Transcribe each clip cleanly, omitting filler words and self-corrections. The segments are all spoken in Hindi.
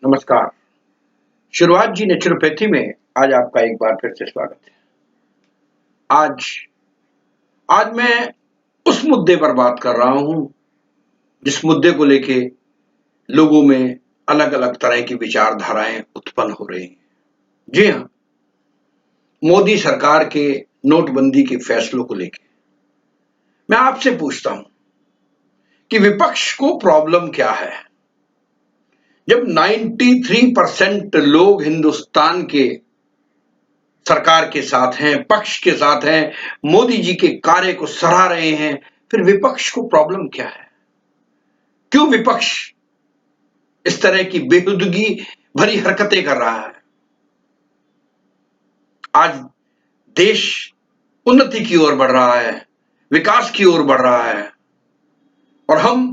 नमस्कार। शुरुआत जी नेचुरोपैथी में आज आपका एक बार फिर से स्वागत है। आज आज मैं उस मुद्दे पर बात कर रहा हूं जिस मुद्दे को लेके लोगों में अलग-अलग तरह की विचारधाराएं उत्पन्न हो रही हैं। जी हां, मोदी सरकार के नोटबंदी के फैसलों को लेके मैं आपसे पूछता हूं कि विपक्ष को प्रॉब्लम क्या है? जब 93% लोग हिंदुस्तान के सरकार के साथ हैं, पक्ष के साथ हैं, मोदी जी के कार्य को सराह रहे हैं, फिर विपक्ष को प्रॉब्लम क्या है? क्यों विपक्ष इस तरह की बेहुदगी भरी हरकतें कर रहा है? आज देश उन्नति की ओर बढ़ रहा है, विकास की ओर बढ़ रहा है और हम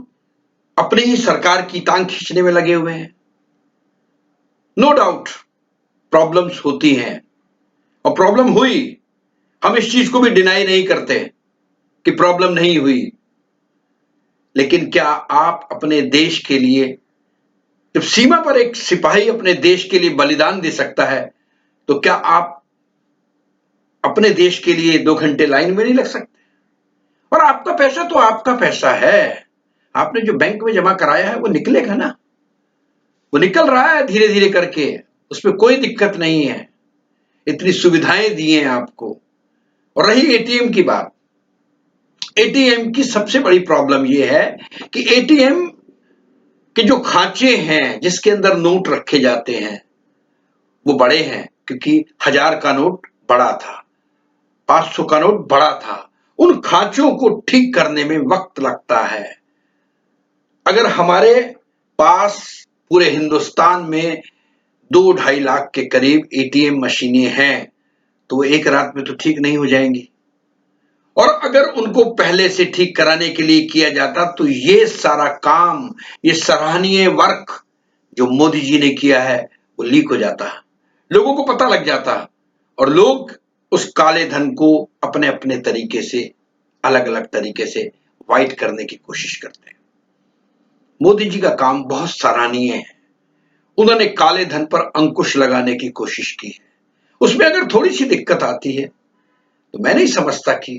अपनी ही सरकार की टांग खींचने में लगे हुए हैं। नो डाउट प्रॉब्लम्स होती हैं और प्रॉब्लम हुई, हम इस चीज को भी डिनाई नहीं करते कि प्रॉब्लम नहीं हुई। लेकिन क्या आप अपने देश के लिए, जब सीमा पर एक सिपाही अपने देश के लिए बलिदान दे सकता है, तो क्या आप अपने देश के लिए 2 घंटे लाइन में नहीं लग सकते? और आपका पैसा तो आपका पैसा है, आपने जो बैंक में जमा कराया है वो निकलेगा ना, वो निकल रहा है धीरे धीरे करके, उसमें कोई दिक्कत नहीं है। इतनी सुविधाएं दी हैं आपको। और रही एटीएम की बात, एटीएम की सबसे बड़ी प्रॉब्लम यह है कि एटीएम के जो खांचे हैं जिसके अंदर नोट रखे जाते हैं वो बड़े हैं, क्योंकि 1000 का नोट बड़ा था, 500 का नोट बड़ा था। उन खांचों को ठीक करने में वक्त लगता है। अगर हमारे पास पूरे हिंदुस्तान में 2-2.5 लाख के करीब एटीएम मशीनें हैं, तो वो एक रात में तो ठीक नहीं हो जाएंगी। और अगर उनको पहले से ठीक कराने के लिए किया जाता तो ये सारा काम, ये सराहनीय वर्क जो मोदी जी ने किया है वो लीक हो जाता, लोगों को पता लग जाता और लोग उस काले धन को अपने अपने तरीके से, अलग अलग तरीके से वाइट करने की कोशिश करते हैं। मोदी जी का काम बहुत सराहनीय है। उन्होंने काले धन पर अंकुश लगाने की कोशिश की है। उसमें अगर थोड़ी सी दिक्कत आती है तो मैं नहीं समझता कि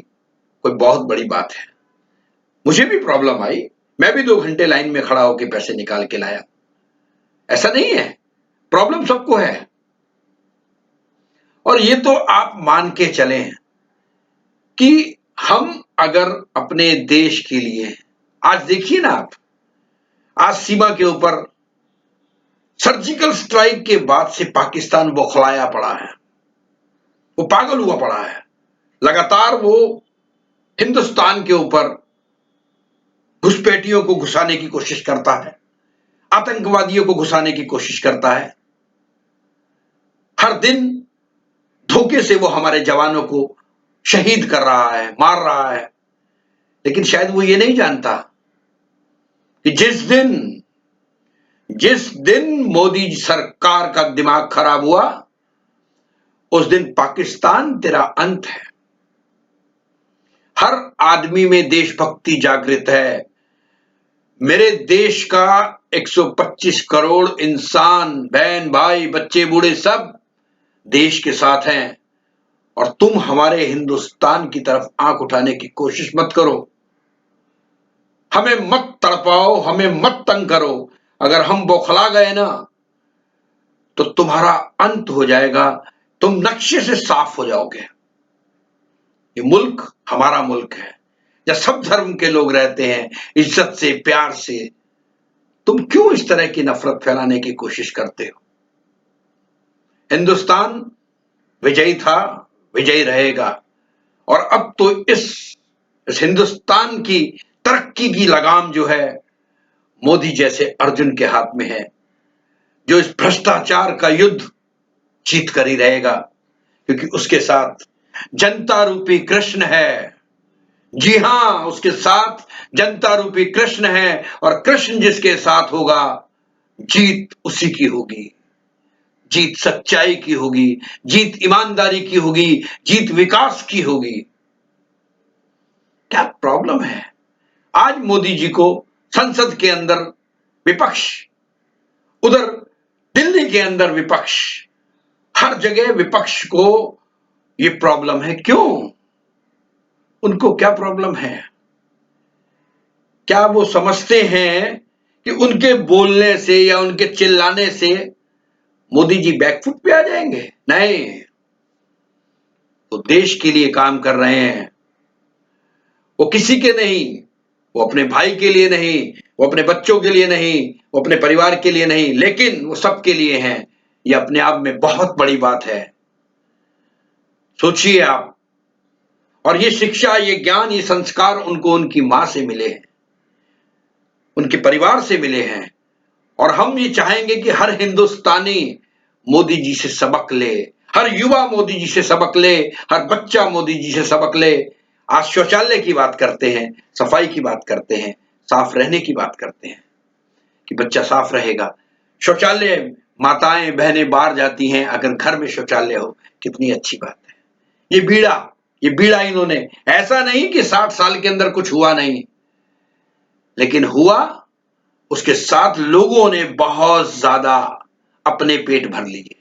कोई बहुत बड़ी बात है। मुझे भी प्रॉब्लम आई, मैं भी 2 घंटे लाइन में खड़ा होकर पैसे निकाल के लाया। ऐसा नहीं है, प्रॉब्लम सबको है। और ये तो आप मान के चलें कि हम अगर अपने देश के लिए, आज देखिए ना आप, आज सीमा के ऊपर सर्जिकल स्ट्राइक के बाद से पाकिस्तान बौखलाया पड़ा है, वो पागल हुआ पड़ा है। लगातार वो हिंदुस्तान के ऊपर घुसपैठियों को घुसाने की कोशिश करता है, आतंकवादियों को घुसाने की कोशिश करता है। हर दिन धोखे से वो हमारे जवानों को शहीद कर रहा है, मार रहा है। लेकिन शायद वो ये नहीं जानता कि जिस दिन मोदी सरकार का दिमाग खराब हुआ, उस दिन पाकिस्तान तेरा अंत है। हर आदमी में देशभक्ति जागृत है। मेरे देश का 125 करोड़ इंसान, बहन भाई, बच्चे बूढ़े सब देश के साथ हैं और तुम हमारे हिंदुस्तान की तरफ आंख उठाने की कोशिश मत करो। हमें मत तड़पाओ, हमें मत तंग करो। अगर हम बौखला गए ना तो तुम्हारा अंत हो जाएगा, तुम नक्शे से साफ हो जाओगे। ये मुल्क हमारा मुल्क है, जहां सब धर्म के लोग रहते हैं, इज्जत से, प्यार से। तुम क्यों इस तरह की नफरत फैलाने की कोशिश करते हो? हिंदुस्तान विजयी था, विजयी रहेगा। और अब तो इस हिंदुस्तान की तरक्की की लगाम जो है मोदी जैसे अर्जुन के हाथ में है, जो इस भ्रष्टाचार का युद्ध जीत कर ही रहेगा, क्योंकि उसके साथ जनता रूपी कृष्ण है। जी हां, उसके साथ जनता रूपी कृष्ण है और कृष्ण जिसके साथ होगा, जीत उसी की होगी। जीत सच्चाई की होगी, जीत ईमानदारी की होगी, जीत विकास की होगी। क्या प्रॉब्लम है? आज मोदी जी को संसद के अंदर विपक्ष, उधर दिल्ली के अंदर विपक्ष, हर जगह विपक्ष को ये प्रॉब्लम है। क्यों? उनको क्या प्रॉब्लम है? क्या वो समझते हैं कि उनके बोलने से या उनके चिल्लाने से मोदी जी बैकफुट पे आ जाएंगे? नहीं, वो देश के लिए काम कर रहे हैं। वो किसी के नहीं, वो अपने भाई के लिए नहीं, वो अपने बच्चों के लिए नहीं, वो अपने परिवार के लिए नहीं, लेकिन वो सबके लिए हैं। ये अपने आप में बहुत बड़ी बात है। सोचिए आप। और ये शिक्षा, ये ज्ञान, ये संस्कार उनको उनकी मां से मिले हैं, उनके परिवार से मिले हैं। और हम ये चाहेंगे कि हर हिंदुस्तानी मोदी जी से सबक ले, हर युवा मोदी जी से सबक ले, हर बच्चा मोदी जी से सबक ले। आज शौचालय की बात करते हैं, सफाई की बात करते हैं, साफ रहने की बात करते हैं कि बच्चा साफ रहेगा। शौचालय, माताएं बहनें बाहर जाती हैं, अगर घर में शौचालय हो, कितनी अच्छी बात है। ये बीड़ा इन्होंने, ऐसा नहीं कि 60 साल के अंदर कुछ हुआ नहीं, लेकिन हुआ, उसके साथ लोगों ने बहुत ज्यादा अपने पेट भर लिए,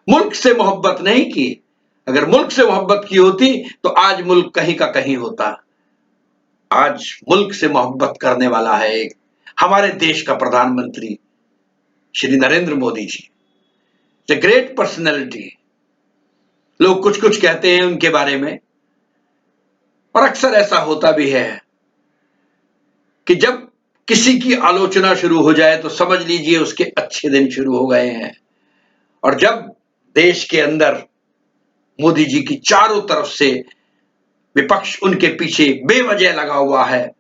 मुल्क से मोहब्बत नहीं की। अगर मुल्क से मोहब्बत की होती तो आज मुल्क कहीं का कहीं होता। आज मुल्क से मोहब्बत करने वाला है एक हमारे देश का प्रधानमंत्री Shri Narendra Modi ji. The great personality. लोग कुछ कुछ कहते हैं उनके बारे में, और अक्सर ऐसा होता भी है कि जब किसी की आलोचना शुरू हो जाए तो समझ लीजिए उसके अच्छे दिन शुरू हो गए हैं। और जब देश के अंदर मोदी जी की चारों तरफ से विपक्ष उनके पीछे बेवजह लगा हुआ है,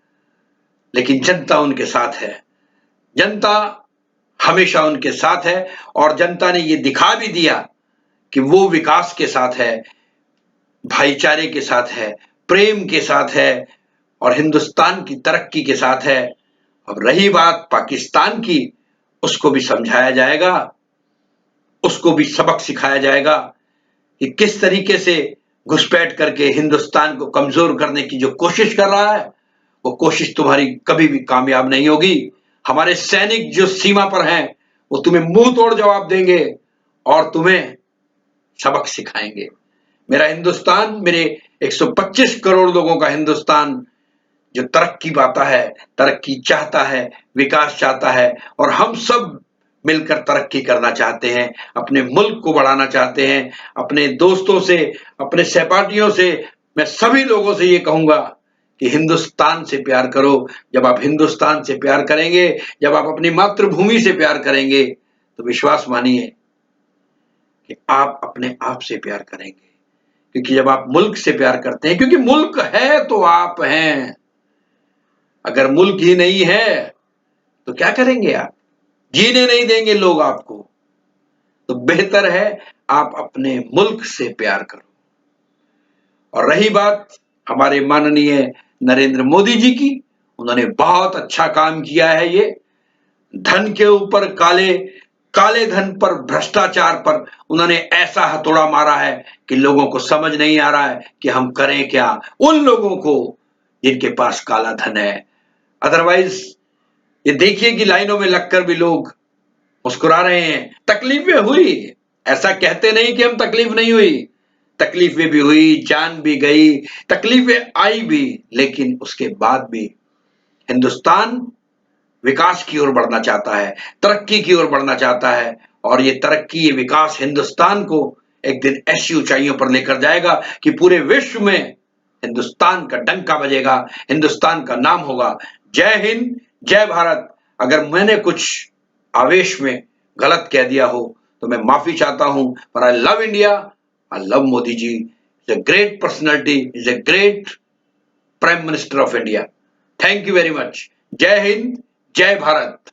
लेकिन जनता उनके साथ है, जनता हमेशा उनके साथ है। और जनता ने ये दिखा भी दिया कि वो विकास के साथ है, भाईचारे के साथ है, प्रेम के साथ है, और हिंदुस्तान की तरक्की के साथ है। अब रही बात पाकिस्तान की, उसको भी समझाया जाएगा, उसको भी सबक सिखाया जाएगा कि किस तरीके से घुसपैठ करके हिंदुस्तान को कमजोर करने की जो कोशिश कर रहा है, वो कोशिश तुम्हारी कभी भी कामयाब नहीं होगी। हमारे सैनिक जो सीमा पर हैं, वो तुम्हें मुंह तोड़ जवाब देंगे और तुम्हें सबक सिखाएंगे। मेरा हिंदुस्तान, मेरे 125 करोड़ लोगों का हिंदुस्तान जो तरक्की पाता है, तरक्की चाहता है, विकास चाहता है, और हम सब मिलकर तरक्की करना चाहते हैं, अपने मुल्क को बढ़ाना चाहते हैं। अपने दोस्तों से, अपने सहपाठियों से, मैं सभी लोगों से ये कहूंगा कि हिंदुस्तान से प्यार करो। जब आप हिंदुस्तान से प्यार करेंगे, जब आप अपनी मातृभूमि से प्यार करेंगे, तो विश्वास मानिए कि आप अपने आप से प्यार करेंगे। क्योंकि जब आप मुल्क से प्यार करते हैं, क्योंकि मुल्क है तो आप हैं। अगर मुल्क ही नहीं है तो क्या करेंगे आप? जीने नहीं देंगे लोग आपको। तो बेहतर है आप अपने मुल्क से प्यार करो। और रही बात हमारे माननीय नरेंद्र मोदी जी की, उन्होंने बहुत अच्छा काम किया है। ये धन के ऊपर, काले धन पर, भ्रष्टाचार पर उन्होंने ऐसा हथौड़ा मारा है कि लोगों को समझ नहीं आ रहा है कि हम करें क्या उन लोगों को जिनके पास काला धन है। अदरवाइज ये देखिए कि लाइनों में लगकर भी लोग मुस्कुरा रहे हैं। तकलीफें हुई, ऐसा कहते नहीं कि हम तकलीफ नहीं हुई, तकलीफें भी हुई, जान भी गई, तकलीफें आई भी, लेकिन उसके बाद भी हिंदुस्तान विकास की ओर बढ़ना चाहता है, तरक्की की ओर बढ़ना चाहता है। और ये तरक्की, ये विकास हिंदुस्तान को एक दिन ऐसी ऊंचाइयों पर लेकर जाएगा कि पूरे विश्व में हिंदुस्तान का डंका बजेगा, हिंदुस्तान का नाम होगा। जय हिंद, जय भारत। अगर मैंने कुछ आवेश में गलत कह दिया हो तो मैं माफी चाहता हूं, पर I love India, I love Modi ji. Is a great personality, is a great prime minister of India. Thank you very much. जय हिंद, जय भारत।